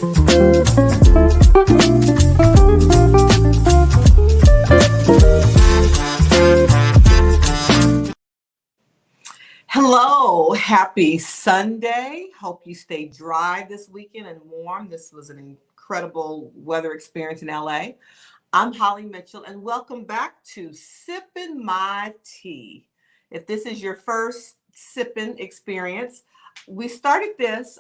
Hello, happy Sunday. Hope you stay dry this weekend and warm. This was an incredible weather experience in LA. I'm Holly Mitchell, and welcome back to Sippin My Tea. If this is your first sipping experience, we started this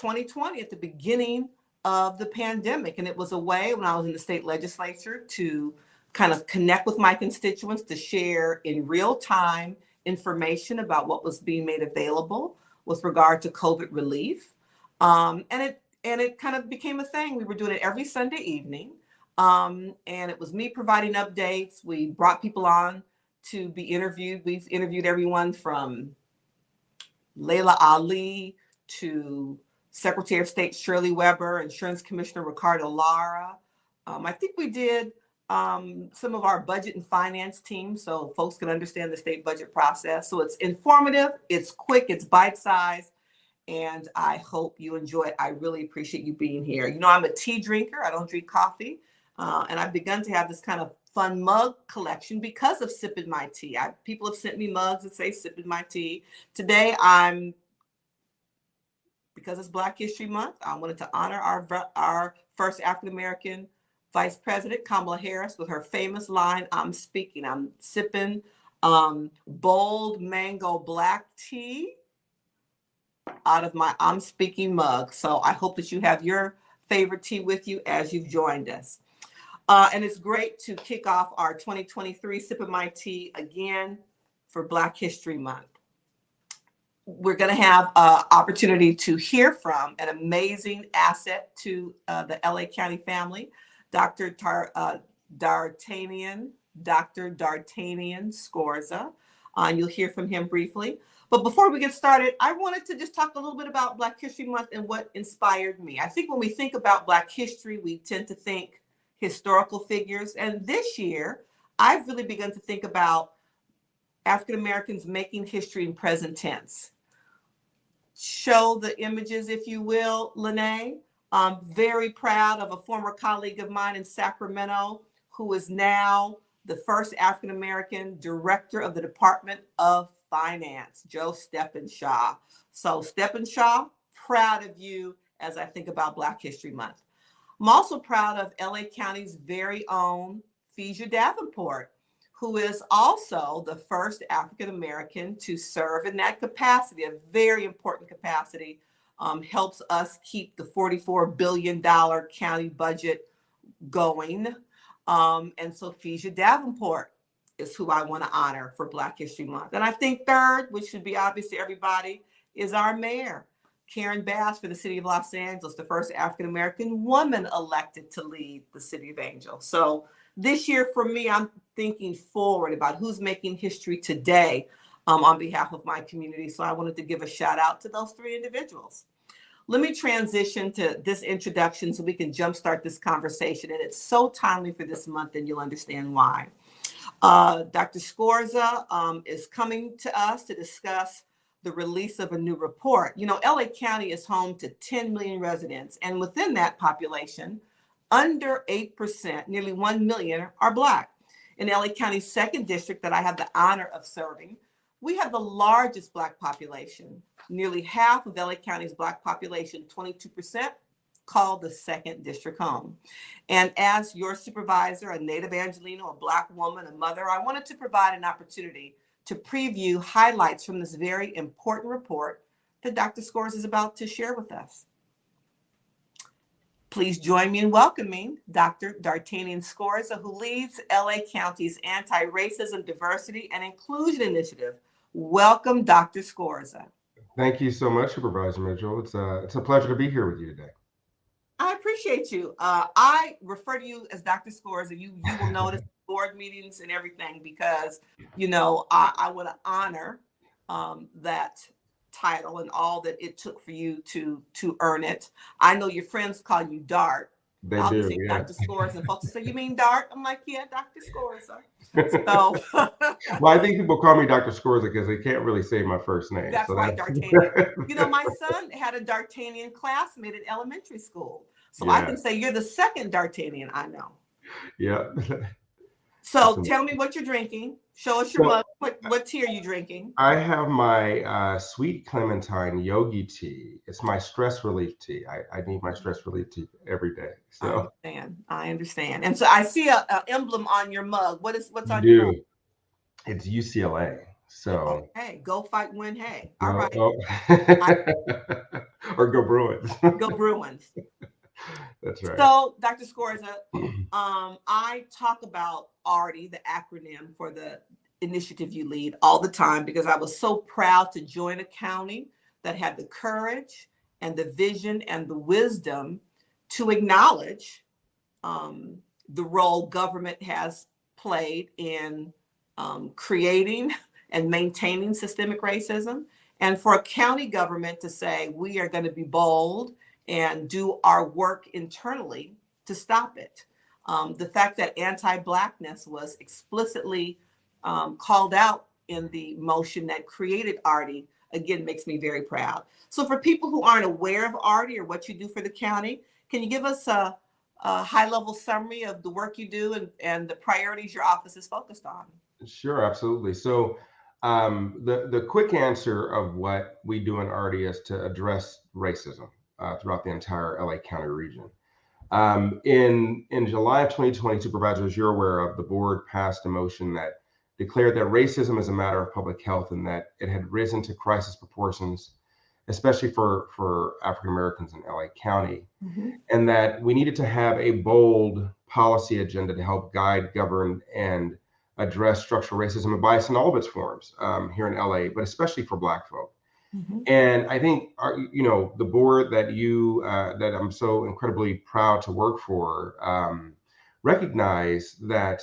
2020 at the beginning of the pandemic, and it was a way when I was in the state legislature to kind of connect with my constituents, to share in real time information about what was being made available with regard to COVID relief. And it kind of became a thing. We were doing it every Sunday evening. And it was me providing updates. We brought people on to be interviewed. We've interviewed everyone from Layla Ali to Secretary of State Shirley Weber, Insurance Commissioner Ricardo Lara. I think we did some of our budget and finance team so folks can understand the state budget process. So it's informative, it's quick, it's bite-sized, and I hope you enjoy it. I really appreciate you being here. You know, I'm a tea drinker. I don't drink coffee. And I've begun to have this kind of fun mug collection because of Sippin My Tea. People have sent me mugs that say Sippin My Tea. Today, because it's Black History Month, I wanted to honor our first African-American Vice President, Kamala Harris, with her famous line, I'm sipping bold mango black tea out of my I'm speaking mug. So I hope that you have your favorite tea with you as you've joined us. And it's great to kick off our 2023 Sippin My Tea again for Black History Month. We're going to have an opportunity to hear from an amazing asset to the LA County family, Dr. D'Artagnan Scorza. You'll hear from him briefly. But before we get started, I wanted to just talk a little bit about Black History Month and what inspired me. I think when we think about Black history, we tend to think historical figures. And this year, I've really begun to think about African Americans making history in present tense. Show the images, if you will, Lene. I'm very proud of a former colleague of mine in Sacramento who is now the first African-American director of the Department of Finance, Joe Steppenshaw. So Steppenshaw, proud of you as I think about Black History Month. I'm also proud of LA County's very own Phaedra Davenport, who is also the first African-American to serve in that capacity, a very important capacity. Helps us keep the $44 billion county budget going. And so Phaedra Davenport is who I want to honor for Black History Month. And I think third, which should be obvious to everybody, is our mayor, Karen Bass, for the city of Los Angeles, the first African-American woman elected to lead the city of Angel. So this year for me, I'm thinking forward about who's making history today on behalf of my community. So I wanted to give a shout out to those three individuals. Let me transition to this introduction so we can jumpstart this conversation. And it's so timely for this month, and you'll understand why. Dr. Scorza is coming to us to discuss the release of a new report. You know, LA County is home to 10 million residents. And within that population, under 8%, nearly 1 million, are Black. In LA County's second district that I have the honor of serving, we have the largest Black population. Nearly half of LA County's Black population, 22%, call the second district home. And as your supervisor, a Native Angelino, a Black woman, a mother, I wanted to provide an opportunity to preview highlights from this very important report that Dr. Scorza is about to share with us. Please join me in welcoming Dr. D'Artagnan Scorza, who leads LA County's Anti-Racism, Diversity, and Inclusion Initiative. Welcome, Dr. Scorza. Thank you so much, Supervisor Mitchell. It's a pleasure to be here with you today. I appreciate you. I refer to you as Dr. Scorza. You will notice board meetings and everything because, you know, I want to honor that title and all that it took for you to earn it. I know your friends call you Dart, They I'll be do, seeing yes. Dr. Scorza, and folks will say, "You mean Dart?" I'm like, "Yeah, Dr. Scorza." So Well, I think people call me Dr. Scorza because they can't really say my first name. that's So right, that's D'Artagnan. You know, my son had a D'Artagnan classmate in elementary school, so I yeah, can say you're the second D'Artagnan I know. yeah. That's So amazing. tell me what you're drinking. Show us your So mug. What tea are you drinking? I have my sweet clementine yogi tea. It's my stress relief tea. I need my stress relief tea every day. I So understand. I understand. And so I see a emblem on your mug. What's you on your mug? do. It's UCLA. So Okay, go fight, win, hey. All go, right, oh. I Or go Bruins. go Bruins. That's right. So, Dr. Scorza, I talk about ARDI, the acronym for the initiative you lead, all the time because I was so proud to join a county that had the courage and the vision and the wisdom to acknowledge the role government has played in creating and maintaining systemic racism. And for a county government to say, we are going to be bold and do our work internally to stop it. The fact that anti-Blackness was explicitly called out in the motion that created ARDI, again, makes me very proud. So for people who aren't aware of ARDI or what you do for the county, can you give us a high-level summary of the work you do and the priorities your office is focused on? Sure, absolutely. So, the quick answer of what we do in RD is to address racism throughout the entire LA County region. In July of 2020, Supervisor, as you're aware of, the board passed a motion that declared that racism is a matter of public health and that it had risen to crisis proportions, especially for African Americans in LA County, Mm-hmm. and that we needed to have a bold policy agenda to help guide, govern, and address structural racism and bias in all of its forms here in LA, but especially for Black folk. Mm-hmm. And I think the board that that I'm so incredibly proud to work for recognize that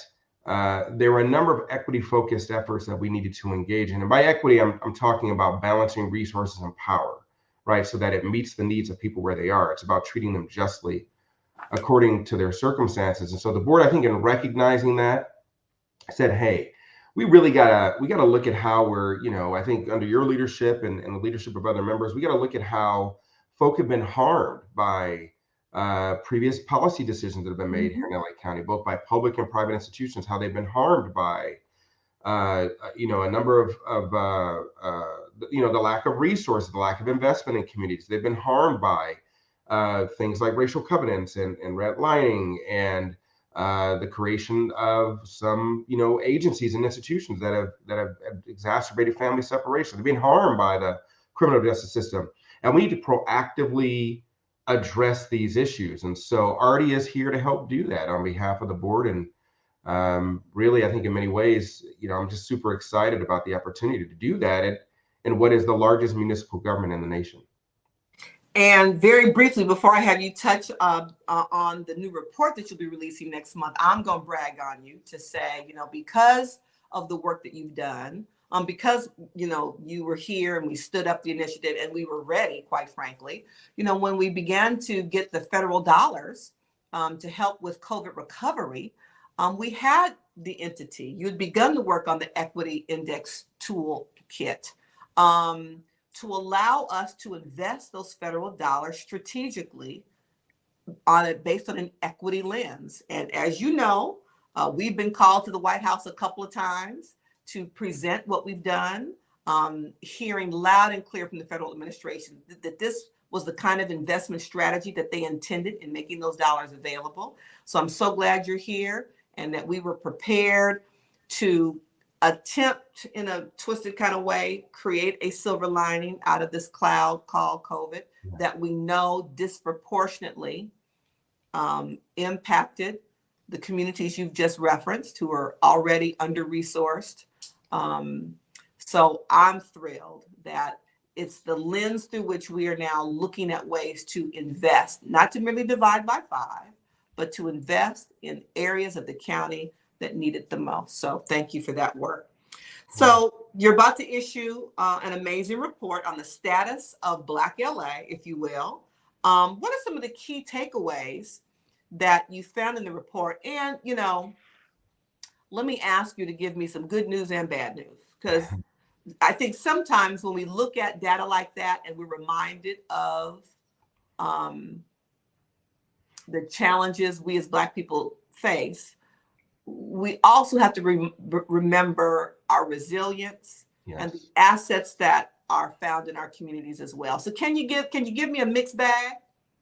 there were a number of equity-focused efforts that we needed to engage in. And by equity, I'm talking about balancing resources and power, right? So that it meets the needs of people where they are. It's about treating them justly according to their circumstances. And so the board, I think, in recognizing that, said, hey, we gotta look at how we're, I think under your leadership and the leadership of other members, we gotta look at how folk have been harmed by previous policy decisions that have been made here Mm-hmm. in LA County, both by public and private institutions, how they've been harmed by a number of the lack of resources, the lack of investment in communities. They've been harmed by things like racial covenants and redlining and the creation of some, agencies and institutions that have exacerbated family separation. They've been harmed by the criminal justice system, and we need to proactively address these issues. And so Artie is here to help do that on behalf of the board. And really, I think in many ways, I'm just super excited about the opportunity to do that in what is the largest municipal government in the nation. And very briefly, before I have you touch on the new report that you'll be releasing next month, I'm going to brag on you to say, because of the work that you've done, because, you were here and we stood up the initiative and we were ready, quite frankly, when we began to get the federal dollars to help with COVID recovery, we had the entity. You had begun to work on the equity index toolkit. To allow us to invest those federal dollars strategically based on an equity lens. And as you know, we've been called to the White House a couple of times to present what we've done, hearing loud and clear from the federal administration that this was the kind of investment strategy that they intended in making those dollars available. So I'm so glad you're here and that we were prepared to attempt, in a twisted kind of way, create a silver lining out of this cloud called COVID that we know disproportionately impacted the communities you've just referenced who are already under-resourced. So I'm thrilled that it's the lens through which we are now looking at ways to invest, not to merely divide by 5, but to invest in areas of the county that need it the most. So thank you for that work. So you're about to issue an amazing report on the status of Black LA, if you will. What are some of the key takeaways that you found in the report. And, let me ask you to give me some good news and bad news, because I think sometimes when we look at data like that and we're reminded of um, the challenges we as Black people face, we also have to remember our resilience and the Yes. assets that are found in our communities as well. So can you give me a mixed bag?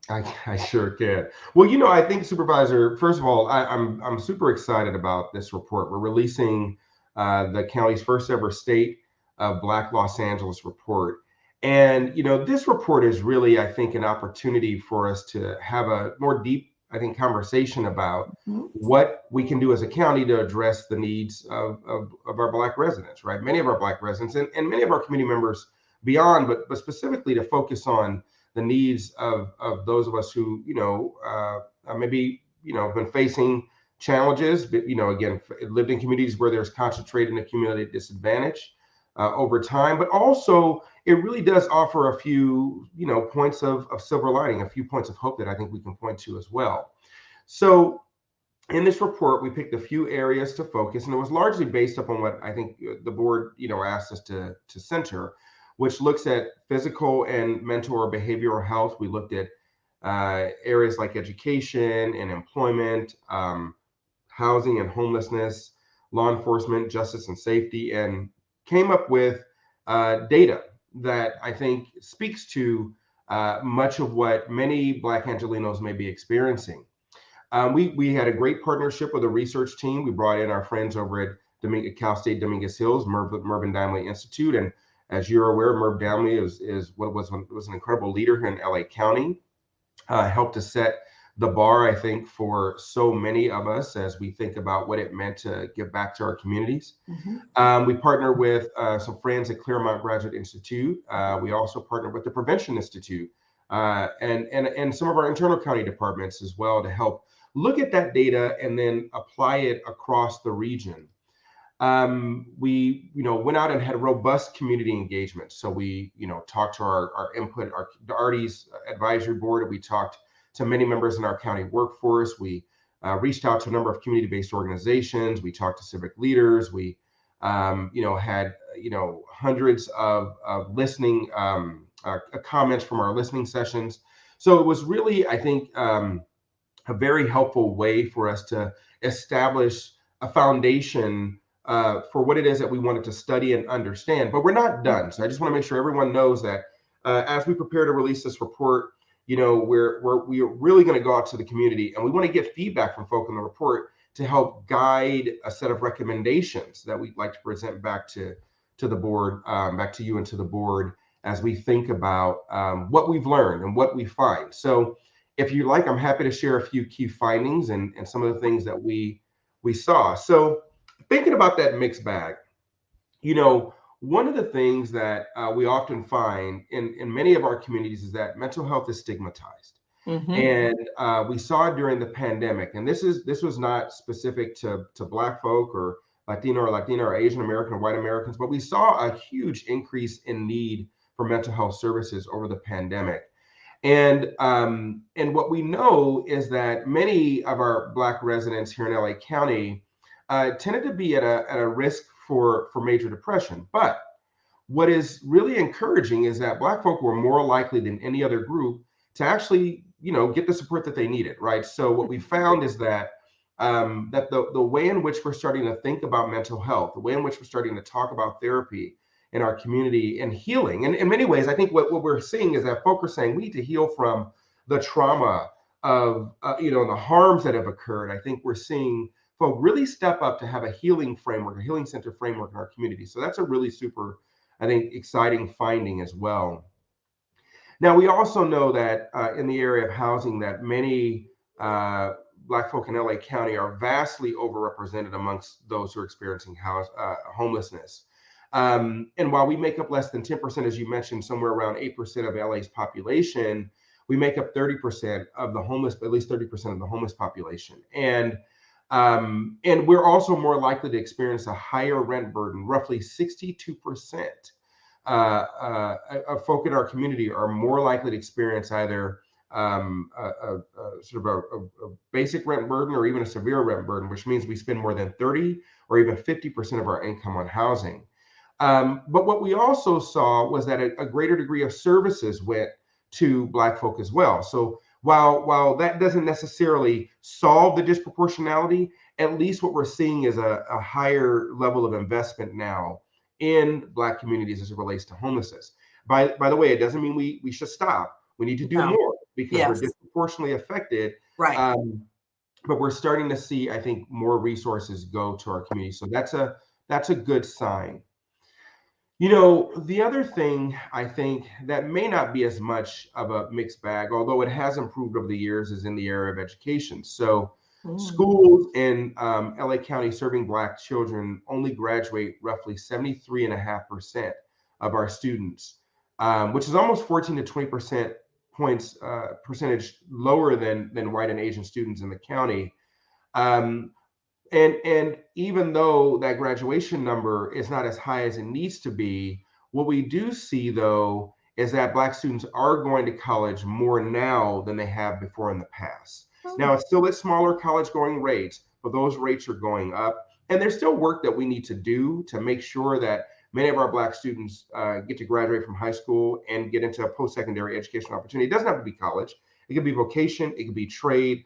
I sure can. Well, I think, Supervisor, first of all, I'm super excited about this report. We're releasing the county's first ever state Black Los Angeles report. And, this report is really, I think, an opportunity for us to have a more deep, I think, conversation about Mm-hmm. what we can do as a county to address the needs of our Black residents, right? Many of our Black residents and many of our community members beyond, but specifically to focus on the needs of those of us who maybe have been facing challenges, but again, lived in communities where there's concentrated and accumulated disadvantage over time. But also it really does offer a few points of silver lining, a few points of hope that I think we can point to as well. So in this report, we picked a few areas to focus, and it was largely based upon what I think the board, asked us to center, which looks at physical and mental or behavioral health. We looked at areas like education and employment, housing and homelessness, law enforcement, justice and safety, and came up with data that I think speaks to much of what many Black Angelenos may be experiencing. We had a great partnership with a research team. We brought in our friends over at Cal State Dominguez Hills, Mervyn Dymley Institute, and as you're aware, Merv Dymley was an incredible leader here in LA County. Helped to set the bar, I think, for so many of us as we think about what it meant to give back to our communities. We partnered with some friends at Claremont Graduate Institute. We also partnered with the Prevention Institute and some of our internal county departments as well to help look at that data and then apply it across the region. We went out and had robust community engagement. So we talked to our input, the Artie's advisory board. We talked to many members in our county workforce. We reached out to a number of community-based organizations. We talked to civic leaders. We had hundreds of listening comments from our listening sessions. So it was really, I think, a very helpful way for us to establish a foundation for what it is that we wanted to study and understand. But we're not done. So I just want to make sure everyone knows that as we prepare to release this report, we're really going to go out to the community, and we want to get feedback from folk in the report to help guide a set of recommendations that we'd like to present back to the board, back to you and to the board as we think about what we've learned and what we find. So if you like, I'm happy to share a few key findings and some of the things that we saw. So thinking about that mixed bag, one of the things that we often find in many of our communities is that mental health is stigmatized. And we saw it during the pandemic, and this was not specific to Black folk or Latino or Latina or Asian American or white Americans, but we saw a huge increase in need for mental health services over the pandemic. And what we know is that many of our Black residents here in LA County tended to be at a risk for major depression. But what is really encouraging is that Black folk were more likely than any other group to actually, get the support that they needed, right? So what we found is that that the way in which we're starting to think about mental health, the way in which we're starting to talk about therapy in our community and healing, and in many ways, I think what we're seeing is that folk are saying we need to heal from the trauma of the harms that have occurred. I think we're seeing folk really step up to have a healing framework, a healing center framework in our community. So that's a really super, I think, exciting finding as well. Now, we also know that in the area of housing, that many Black folk in LA County are vastly overrepresented amongst those who are experiencing homelessness. And while we make up less than 10%, as you mentioned, somewhere around 8% of LA's population, we make up 30% of the homeless, at least 30% of the homeless population. And we're also more likely to experience a higher rent burden. Roughly 62% of folk in our community are more likely to experience either sort of a basic rent burden or even a severe rent burden, which means we spend more than 30 or even 50% of our income on housing. But what we also saw was that a greater degree of services went to Black folk as well. So while that doesn't necessarily solve the disproportionality, at least what we're seeing is a higher level of investment now in Black communities as it relates to homelessness. By the way, it doesn't mean we should stop. We need to do No. more because we're Yes. disproportionately affected. Right. But we're starting to see, I think, more resources go to our community. So that's a good sign. You know, the other thing I think that may not be as much of a mixed bag, although it has improved over the years, is in the area of education. So, Mm. schools in LA County serving Black children only graduate roughly 73.5% of our students, which is almost 14 to 20% points percentage lower than white and Asian students in the county. Um, and even though that graduation number is not as high as it needs to be, what we do see though is that Black students are going to college more now than they have before in the past. Now Oh. it's still at smaller college going rates, but those rates are going up. And there's still work that we need to do to make sure that many of our Black students get to graduate from high school and get into a post-secondary education opportunity. It doesn't have to be college. It could be vocation, it could be trade.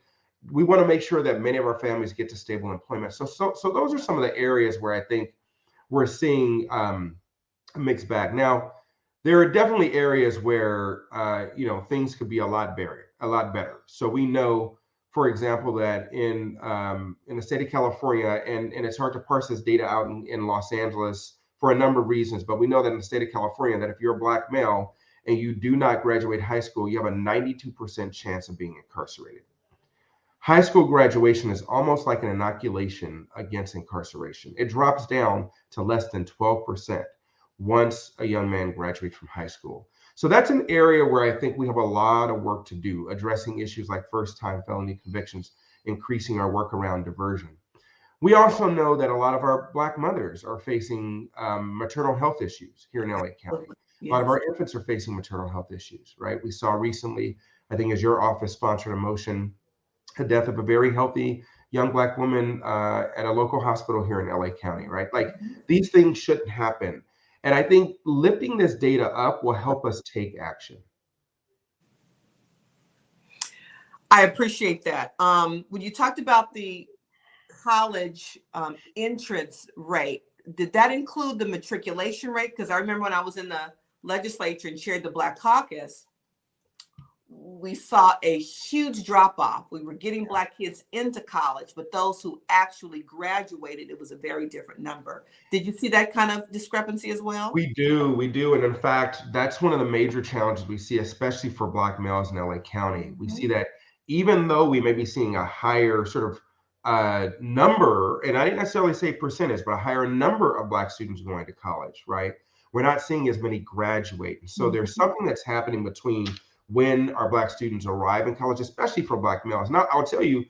We want to make sure that many of our families get to stable employment. So those are some of the areas where I think we're seeing a mixed bag. Now, there are definitely areas where things could be a lot better. So we know, for example, that in the state of California, and it's hard to parse this data out in Los Angeles for a number of reasons, but we know that in the state of California, that if you're a Black male and you do not graduate high school, you have a 92% chance of being incarcerated. High school graduation is almost like an inoculation against incarceration. It drops down to less than 12% once a young man graduates from high school. So that's an area where I think we have a lot of work to do, addressing issues like first-time felony convictions, increasing our work around diversion. We also know that a lot of our Black mothers are facing maternal health issues here in LA County. Absolutely. A lot of Yes. our infants are facing maternal health issues, right? We saw recently, I think as your office sponsored a motion, the death of a very healthy young Black woman at a local hospital here in LA County, right? Like these things shouldn't happen. And I think lifting this data up will help us take action. I appreciate that. When you talked about the college entrance rate, did that include the matriculation rate? Because I remember when I was in the legislature and chaired the Black Caucus, we saw a huge drop off. We were getting Black kids into college, but those who actually graduated, it was a very different number. Did you see that kind of discrepancy as well? We do. And in fact, that's one of the major challenges we see, especially for Black males in LA County. We see Mhm. that even though we may be seeing a higher sort of number, and I didn't necessarily say percentage, but a higher number of Black students going to college, right? We're not seeing as many graduate. And so there's Mhm. something that's happening between when our Black students arrive in college, especially for Black males. Now, I'll tell you,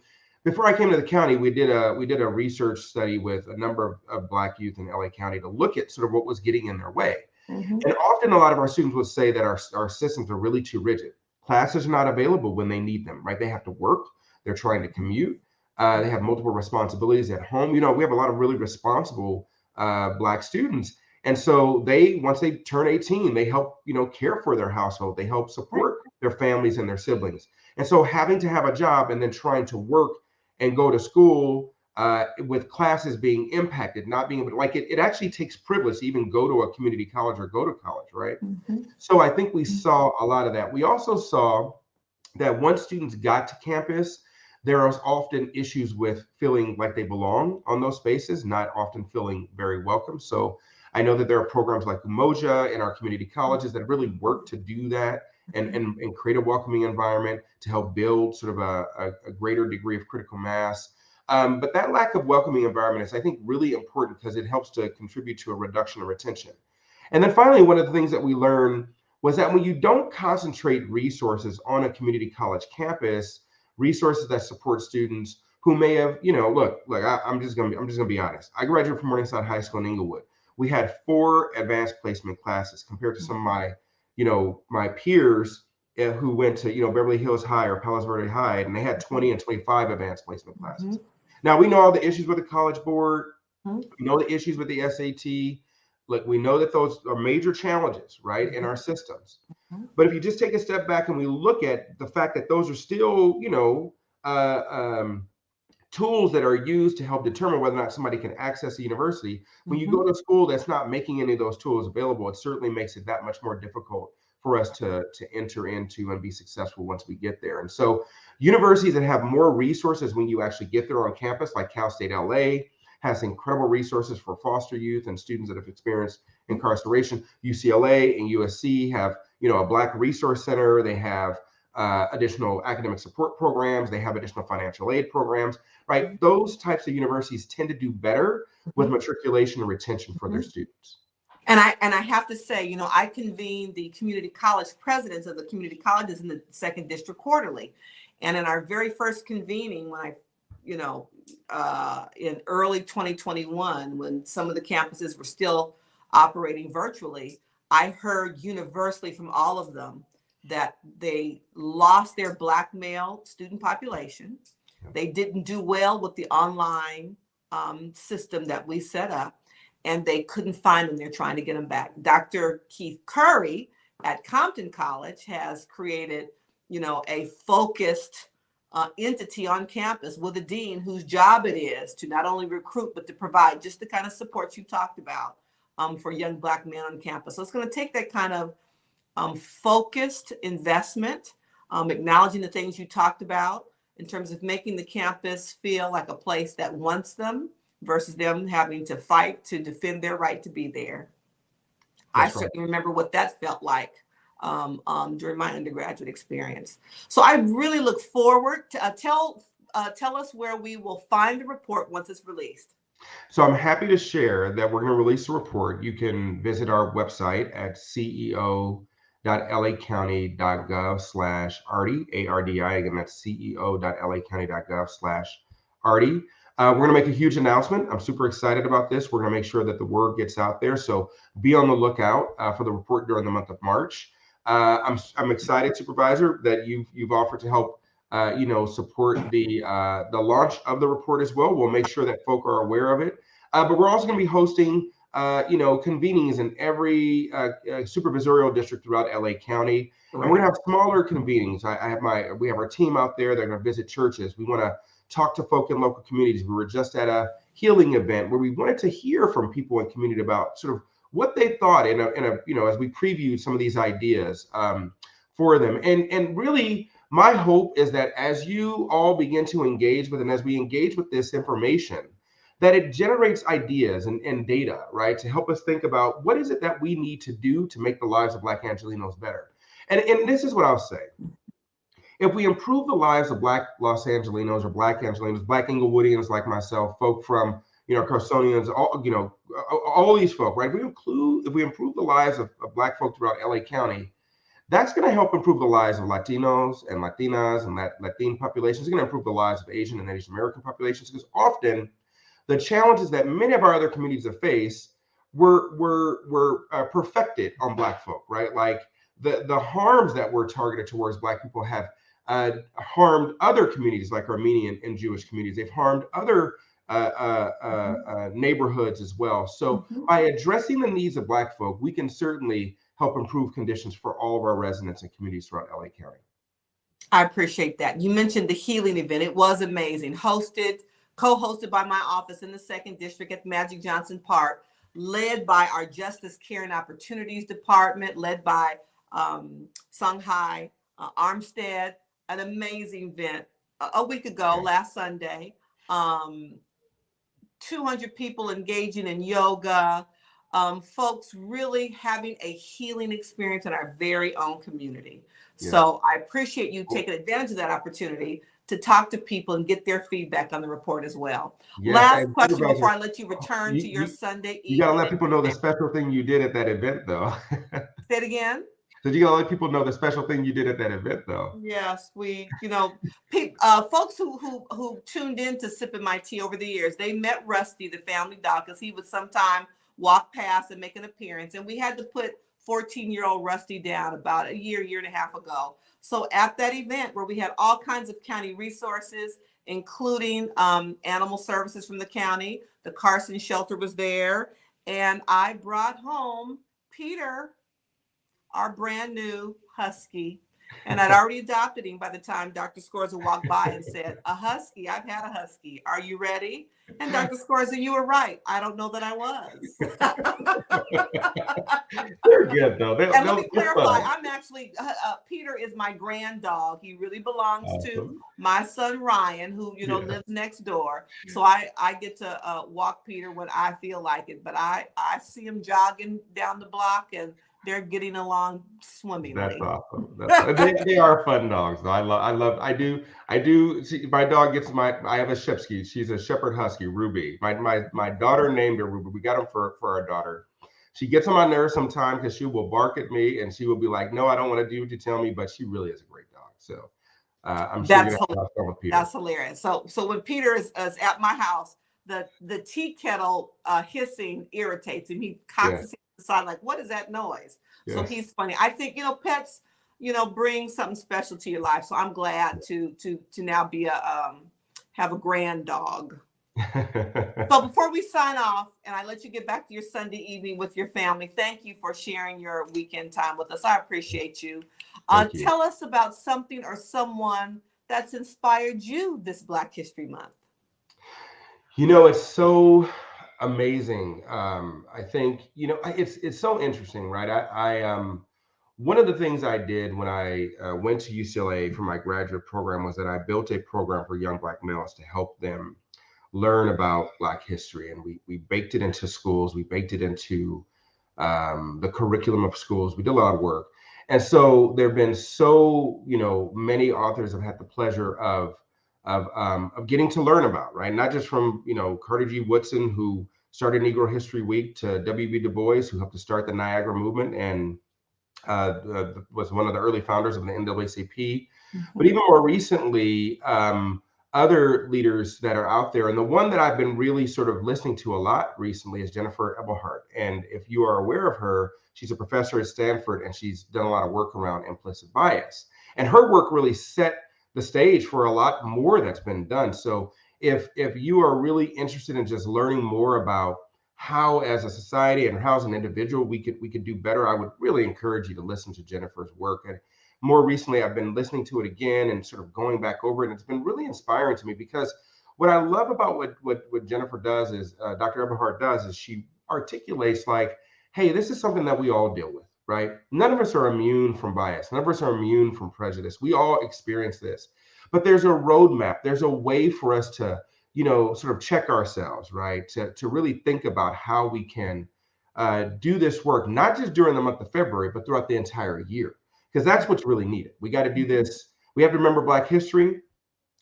before I came to the county, we did a research study with a number of Black youth in LA County to look at sort of what was getting in their way. Mhm. And often a lot of our students would say that our systems are really too rigid. Classes are not available when they need them, right? They have to work, they're trying to commute, they have multiple responsibilities at home. You know, we have a lot of really responsible Black students. And so once they turn 18, they help, care for their household. They help Right. support their families and their siblings. And so having to have a job and then trying to work and go to school with classes being impacted, not being able to, like it actually takes privilege to even go to a community college or go to college, right? Mhm. So I think we saw a lot of that. We also saw that once students got to campus, there was often issues with feeling like they belong on those spaces, not often feeling very welcome. So I know that there are programs like Umoja in our community colleges that really work to do that and create a welcoming environment to help build sort of a greater degree of critical mass. But that lack of welcoming environment is, I think, really important because it helps to contribute to a reduction of retention. And then finally, one of the things that we learned was that when you don't concentrate resources on a community college campus, resources that support students who may have, I'm just gonna be honest. I graduated from Morningside High School in Inglewood. We had 4 advanced placement classes compared to some of my peers who went to, Beverly Hills High or Palos Verdes High, and they had 20 and 25 advanced placement classes. Now, we know all the issues with the College Board. We know the issues with the SAT. Like, we know that those are major challenges, right, in our systems. But if you just take a step back and we look at the fact that those are still, tools that are used to help determine whether or not somebody can access a university. When you go to a school that's not making any of those tools available, it certainly makes it that much more difficult for us to enter into and be successful once we get there. And so universities that have more resources when you actually get there on campus, like Cal State LA has incredible resources for foster youth and students that have experienced incarceration. UCLA and USC have, a Black Resource Center. They have additional academic support programs. They have additional financial aid programs, right? Those types of universities tend to do better with matriculation and retention for their students. And I have to say, I convened the community college presidents of the community colleges in the 2nd District quarterly. And in our very first convening, when in early 2021, when some of the campuses were still operating virtually, I heard universally from all of them that they lost their Black male student population. They didn't do well with the online system that we set up, and they couldn't find them. They're trying to get them back. Dr. Keith Curry at Compton College has created, a focused entity on campus with a dean whose job it is to not only recruit, but to provide just the kind of support you talked about for young Black men on campus. So it's going to take that kind of focused investment, acknowledging the things you talked about in terms of making the campus feel like a place that wants them versus them having to fight to defend their right to be there. I certainly remember what that felt like during my undergraduate experience. So I really look forward to tell us where we will find the report once it's released. So I'm happy to share that we're going to release a report. You can visit our website at ceo.lacounty.gov/ARDI, A-R-D-I. Again, that's ceo.lacounty.gov/ARDI. We're going to make a huge announcement. I'm super excited about this. We're going to make sure that the word gets out there. So be on the lookout for the report during the month of March. I'm excited, Supervisor, that you've offered to help support the launch of the report as well. We'll make sure that folk are aware of it. But we're also going to be hosting convenings in every supervisorial district throughout LA County. And we're going to have smaller convenings. We have our team out there. They're going to visit churches. We want to talk to folk in local communities. We were just at a healing event where we wanted to hear from people in community about sort of what they thought in a as we previewed some of these ideas for them. And really, my hope is that as you all begin to engage with, and as we engage with this information, that it generates ideas and data, right, to help us think about what is it that we need to do to make the lives of Black Angelenos better. And this is what I'll say. If we improve the lives of Black Los Angelenos or Black Angelenos, Black Inglewoodians like myself, folk from, Carsonians, all these folk, right? If we improve the lives of Black folk throughout LA County, that's going to help improve the lives of Latinos and Latinas and Latin populations. It's going to improve the lives of Asian and Asian American populations, because often the challenges that many of our other communities have faced were perfected on Black folk, right? Like the harms that were targeted towards Black people have harmed other communities like Armenian and Jewish communities. They've harmed other neighborhoods as well. So by addressing the needs of Black folk, we can certainly help improve conditions for all of our residents and communities throughout LA County. I appreciate that. You mentioned the healing event. It was amazing. Co-hosted by my office in the 2nd District at Magic Johnson Park, led by our Justice, Care, and Opportunities Department, led by Songhai Armstead. An amazing event a week ago, last Sunday. 200 people engaging in yoga, folks really having a healing experience in our very own community. Yes. So I appreciate you taking advantage of that opportunity to talk to people and get their feedback on the report as well. Yes. Last question before I let you return to your Sunday evening. You got to let people know the special thing you did at that event, though. Say it again. So you got to let people know the special thing you did at that event, though. Yes, folks who tuned in to Sippin My Tea over the years, they met Rusty, the family dog, because he would sometime walk past and make an appearance, and we had to put 14-year-old Rusty down about a year and a half ago. So at that event where we had all kinds of county resources, including animal services from the county, the Carson shelter was there, and I brought home Peter, our brand new husky. And I'd already adopted him by the time Dr. Scorza walked by and said, a husky, I've had a husky. Are you ready? And Dr. Scorza, you were right. I don't know that I was. They're good though. And let me clarify, I'm actually, Peter is my grand dog. He really belongs to my son, Ryan, who, lives next door. So I get to walk Peter when I feel like it, but I see him jogging down the block and they're getting along swimmingly. That's awesome. They are fun dogs though. I do see, my dog gets I have a Shepsky. She's a Shepherd Husky, Ruby. My daughter named her Ruby. We got him for our daughter. She gets on my nerves sometimes because she will bark at me and she will be like, no, I don't want to do what you tell me, but she really is a great dog. So I'm sure you're gonna have fun with Peter. That's hilarious. So when Peter is at my house, the tea kettle hissing irritates him. He cocks his head to the side like, what is that noise? Yes. So he's funny. I think, pets, bring something special to your life. So I'm glad to now be have a grand dog. So before we sign off and I let you get back to your Sunday evening with your family, thank you for sharing your weekend time with us. I appreciate you. Tell us about something or someone that's inspired you this Black History Month. It's so amazing. I think, it's so interesting, right? I one of the things I did when I went to UCLA for my graduate program was that I built a program for young Black males to help them learn about Black history. And we baked it into schools. We baked it into the curriculum of schools. We did a lot of work. And so there have been so, many authors have had the pleasure of getting to learn about, right? Not just from, Carter G. Woodson, who started Negro History Week, to W.B. Du Bois, who helped to start the Niagara movement and was one of the early founders of the NAACP. Mm-hmm. But even more recently, other leaders that are out there. And the one that I've been really sort of listening to a lot recently is Jennifer Eberhardt. And if you are aware of her, she's a professor at Stanford and she's done a lot of work around implicit bias. And her work really set the stage for a lot more that's been done. So if you are really interested in just learning more about how as a society and how as an individual we could do better, I would really encourage you to listen to Jennifer's work. And more recently, I've been listening to it again and sort of going back over it. And it's been really inspiring to me because what I love about what Jennifer does is, Dr. Eberhardt does, is she articulates like, hey, this is something that we all deal with, right? None of us are immune from bias. None of us are immune from prejudice. We all experience this. But there's a roadmap. There's a way for us to, sort of check ourselves, right? To really think about how we can do this work, not just during the month of February, but throughout the entire year. Because that's what's really needed. We got to do this. We have to remember Black history.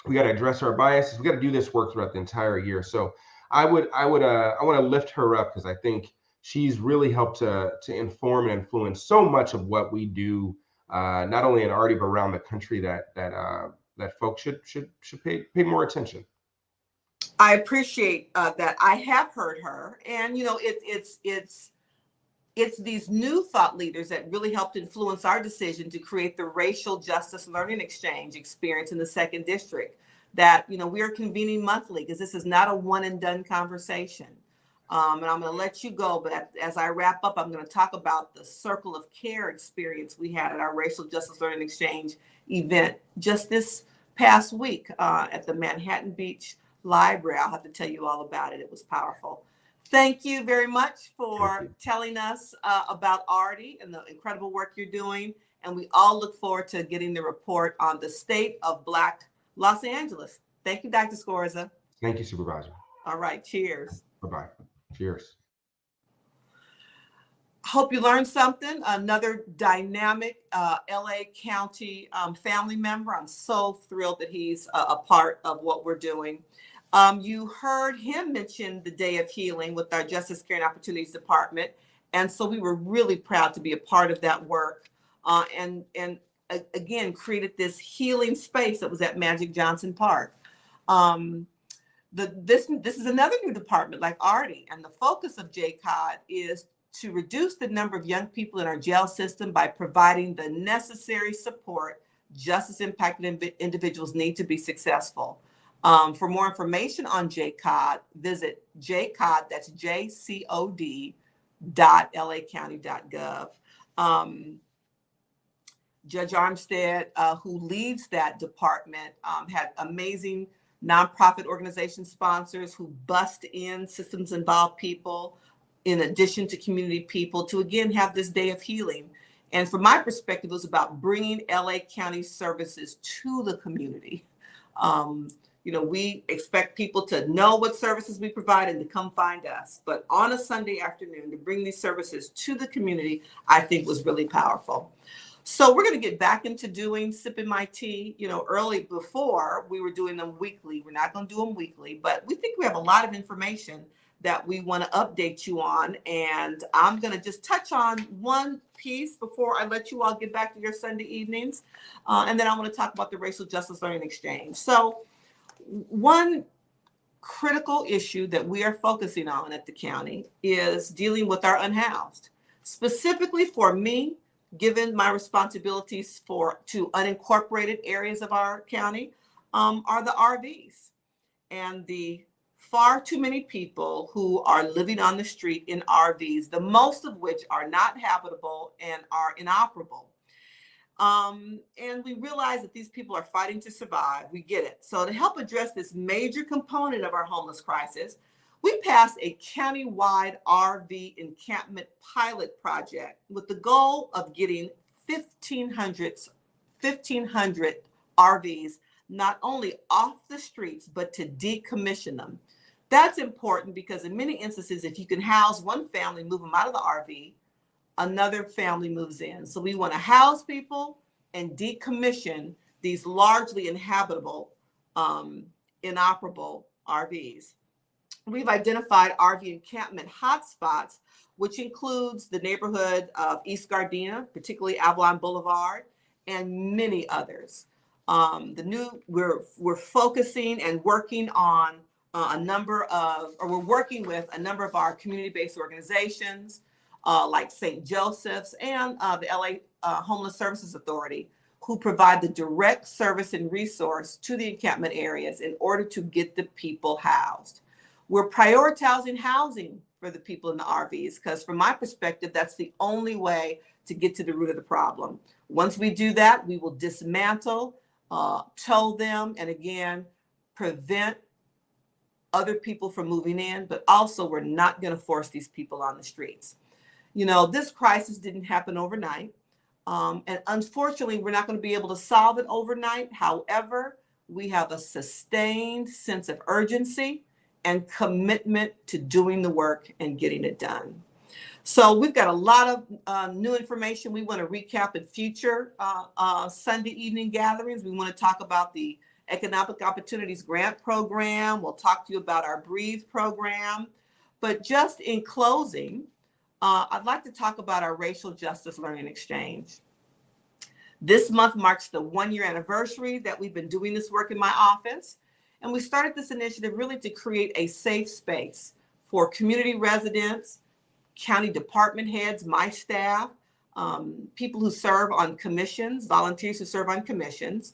We got to address our biases. We got to do this work throughout the entire year. So I want to lift her up because I think she's really helped to inform and influence so much of what we do, not only in Artie but around the country. That folks should pay more attention. I appreciate that. I have heard her, and it's these new thought leaders that really helped influence our decision to create the Racial Justice Learning Exchange experience in the 2nd District that, we are convening monthly because this is not a one and done conversation. And I'm going to let you go, but as I wrap up, I'm going to talk about the Circle of Care experience we had at our Racial Justice Learning Exchange event just this past week at the Manhattan Beach Library. I'll have to tell you all about it. It was powerful. Thank you very much for telling us about Artie and the incredible work you're doing. And we all look forward to getting the report on the state of Black Los Angeles. Thank you, Dr. Scorza. Thank you, Supervisor. All right. Cheers. Bye-bye. Cheers. Hope you learned something. Another dynamic LA County family member. I'm so thrilled that he's a part of what we're doing. You heard him mention the Day of Healing with our Justice, Care, and Opportunities Department. And so we were really proud to be a part of that work and again, created this healing space that was at Magic Johnson Park. This is another new department like Artie. And the focus of JCOD is to reduce the number of young people in our jail system by providing the necessary support justice impacted individuals need to be successful. For more information on JCOD, visit JCOD, that's JCOD.lacounty.gov. Judge Armstead, who leads that department, had amazing nonprofit organization sponsors who bust in systems involved people, in addition to community people, to again have this day of healing. And from my perspective, it was about bringing LA County services to the community. We expect people to know what services we provide and to come find us. But on a Sunday afternoon, to bring these services to the community, I think was really powerful. So we're going to get back into doing Sippin My Tea. Early before we were doing them weekly. We're not going to do them weekly, but we think we have a lot of information that we want to update you on. And I'm going to just touch on one piece before I let you all get back to your Sunday evenings. And then I want to talk about the Racial Justice Learning Exchange. So one critical issue that we are focusing on at the county is dealing with our unhoused. Specifically for me, given my responsibilities to unincorporated areas of our county, are the RVs and the far too many people who are living on the street in RVs, the most of which are not habitable and are inoperable. And we realize that these people are fighting to survive. We get it. So to help address this major component of our homeless crisis, we passed a countywide RV encampment pilot project with the goal of getting 1,500 RVs not only off the streets, but to decommission them. That's important because in many instances, if you can house one family, move them out of the RV, another family moves in. So we want to house people and decommission these largely inhabitable, inoperable RVs. We've identified RV encampment hotspots, which includes the neighborhood of East Gardena, particularly Avalon Boulevard, and many others. We're focusing and working on we're working with a number of our community-based organizations like St. Joseph's and the LA Homeless Services Authority, who provide the direct service and resource to the encampment areas in order to get the people housed. We're prioritizing housing for the people in the RVs because from my perspective, that's the only way to get to the root of the problem. Once we do that, we will dismantle, tow them, and again, prevent other people from moving in, but also we're not going to force these people on the streets. This crisis didn't happen overnight. And unfortunately, we're not going to be able to solve it overnight. However, we have a sustained sense of urgency and commitment to doing the work and getting it done. So we've got a lot of new information. We want to recap in future Sunday evening gatherings. We want to talk about the Economic Opportunities Grant Program. We'll talk to you about our Breathe program. But just in closing, I'd like to talk about our Racial Justice Learning Exchange. This month marks the 1-year anniversary that we've been doing this work in my office. And we started this initiative really to create a safe space for community residents, county department heads, my staff, people who serve on commissions, volunteers who serve on commissions,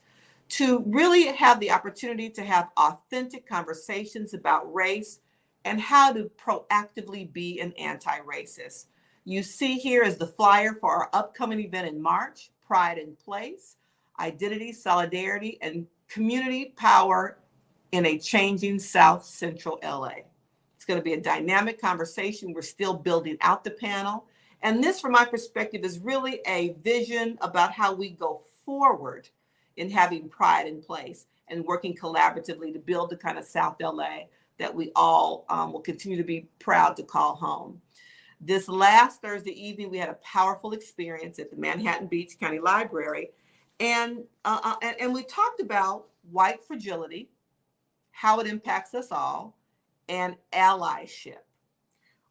to really have the opportunity to have authentic conversations about race and how to proactively be an anti-racist. You see here is the flyer for our upcoming event in March, Pride in Place, Identity, Solidarity, and Community Power in a Changing South Central LA. It's going to be a dynamic conversation. We're still building out the panel. And this, from my perspective, is really a vision about how we go forward in having pride in place and working collaboratively to build the kind of South LA that we all will continue to be proud to call home. This last Thursday evening, we had a powerful experience at the Manhattan Beach County Library. And we talked about white fragility, how it impacts us all, and allyship.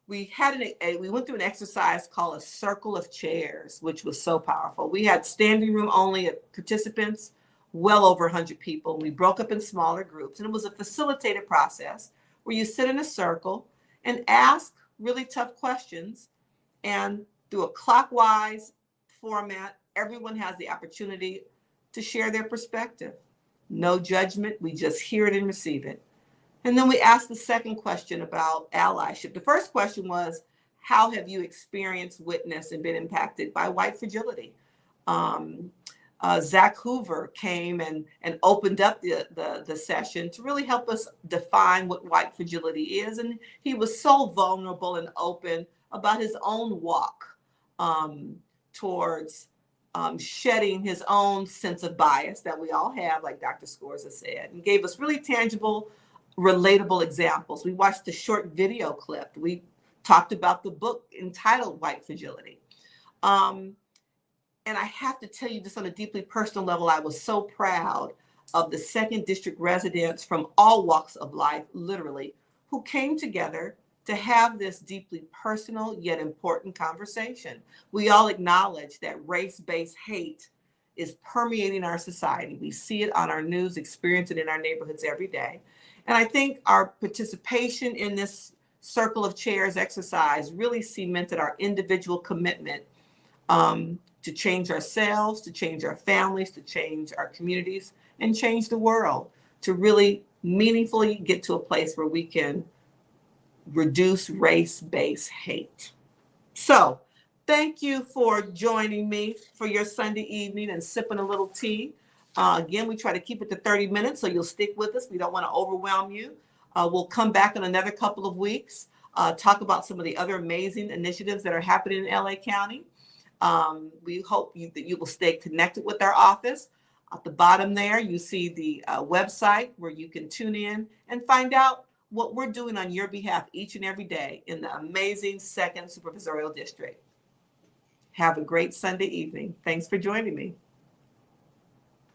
We went through an exercise called a circle of chairs, which was so powerful. We had standing room only participants, well over 100 people. We broke up in smaller groups, and it was a facilitated process where you sit in a circle and ask really tough questions And through a clockwise format, everyone has the opportunity to share their perspective. No judgment, we just hear it and receive it. And then we asked the second question about allyship. The first question was, how have you experienced, witnessed, and been impacted by white fragility? Zach Hoover came and opened up the session to really help us define what white fragility is. And he was so vulnerable and open about his own walk towards shedding his own sense of bias that we all have, like Dr. Scorza said, and gave us really tangible, relatable examples. We watched a short video clip. We talked about the book entitled White Fragility. And I have to tell you, just on a deeply personal level, I was so proud of the second district residents from all walks of life, literally, who came together to have this deeply personal yet important conversation. We all acknowledge that race-based hate is permeating our society. We see it on our news, experience it in our neighborhoods every day. And I think our participation in this circle of chairs exercise really cemented our individual commitment to change ourselves, to change our families, to change our communities, and change the world, to really meaningfully get to a place where we can reduce race-based hate. So thank you for joining me for your Sunday evening and sipping a little tea. Again, we try to keep it to 30 minutes, so you'll stick with us. We don't want to overwhelm you. We'll come back in another couple of weeks, talk about some of the other amazing initiatives that are happening in LA County. We hope that you will stay connected with our office. At the bottom there, you see the website where you can tune in and find out what we're doing on your behalf each and every day in the amazing 2nd Supervisorial District. Have a great Sunday evening. Thanks for joining me.